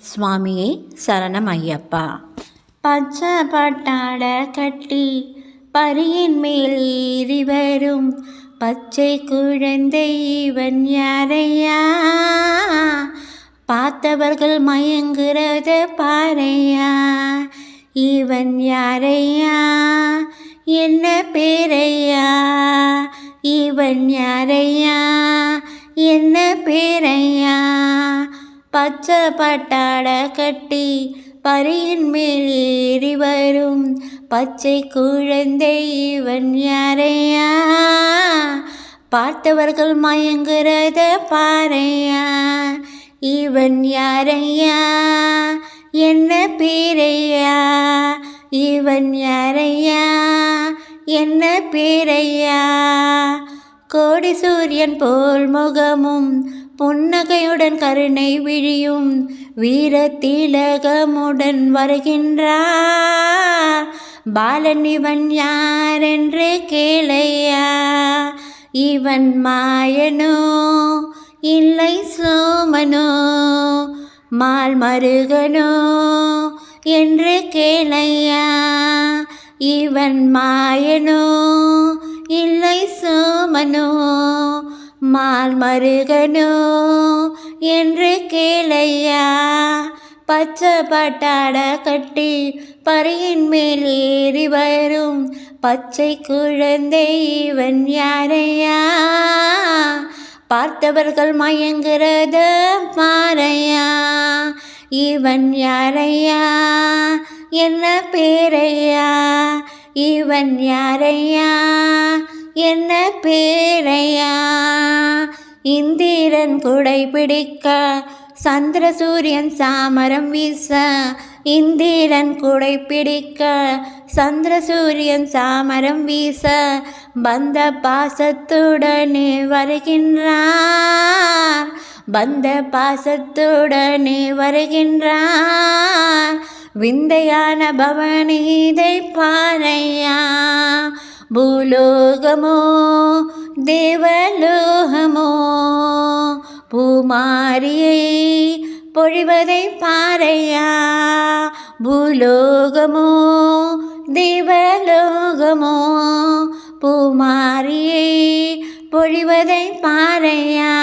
சுவாமியே சரணம் ஐயப்பா. பச்சை பட்டாட கட்டி பரியின் மேல் ஏறி வரும் பச்சை குழந்தை இவன் யாரையா? பார்த்தவர்கள் மயங்குறத பாரையா. இவன் யாரையா? என்ன பேரையா? இவன் யாரையா? என்ன பேரையா? பச்சை பட்டாட கட்டி பரியின் மேல் ஏறி வரும் பச்சை குழந்தை இவன் யாரையா? பார்த்தவர்கள் மயங்குறத பாரையா. இவன் யாரையா? என்ன பேரையா? இவன் யாரையா? என்ன பேரையா? கோடி சூரியன் போல் முகமும் புன்னகையுடன் கருணை விழியும் வீர திலகமுடன் வருகின்றார். பாலன் இவன் யாரென்று கேளையா. இவன் மாயனோ இல்லை சோமனோ மால் மருகனோ என்று கேளையா. இவன் மாயனோ இல்லை சோமனோ மால் மருகனோ என்று கேளையா. பச்சை பட்டாட கட்டி பரியின் மேல் ஏறி வரும் பச்சை குழந்தை இவன் யாரையா? பார்த்தவர்கள் மயங்குறத பாரையா. இவன் யாரையா? என்ன பேரையா? இவன் யாரையா? என்ன பேரையா? இந்திரன் குடை பிடிக்க சந்திர சூரியன் சாமரம் வீச. இந்திரன் குடை பிடிக்க சந்திர சூரியன் சாமரம் வீச. பந்த பாசத்துடனே வருகின்றார். பந்த பாசத்துடனே வருகின்றார். விந்தையான பவனீதை பாரையா. பூலோகமோ தேவலோகமோ பூமாரியை பொழிவதை பாரையா. பூலோகமோ தேவலோகமோ பூமாரியை பொழிவதை பாரையா.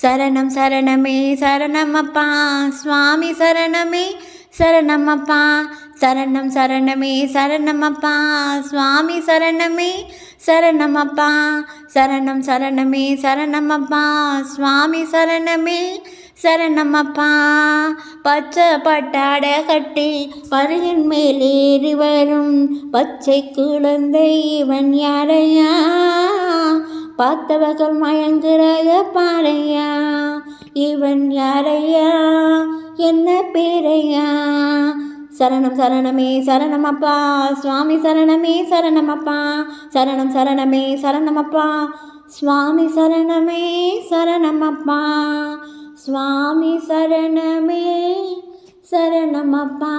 சரணம் சரணமே சரணமப்பா சுவாமி சரணமே சரணமப்பா. சரணம் சரணமே சரணமப்பா சுவாமி சரணமே சரணமப்பா. சரணம் சரணமே சரணமப்பா சுவாமி சரணமே சரணமப்பா. பச்சை பட்டாட கட்டி பரியின் மேல் ஏறி வரும் பச்சை குழந்தை இவன் யாரையா? பார்த்தவர்கள் மயங்குறத பாரையா. இவன் யாரையா? என்ன பேரையா? சரணம் சரணமே சரணமப்பா சுவாமி சரணமே சரணமப்பா. சரணம் சரணமே சரணமப்பா சுவாமி சரணமே சரணமப்பா. சுவாமி சரணமே சரணமப்பா.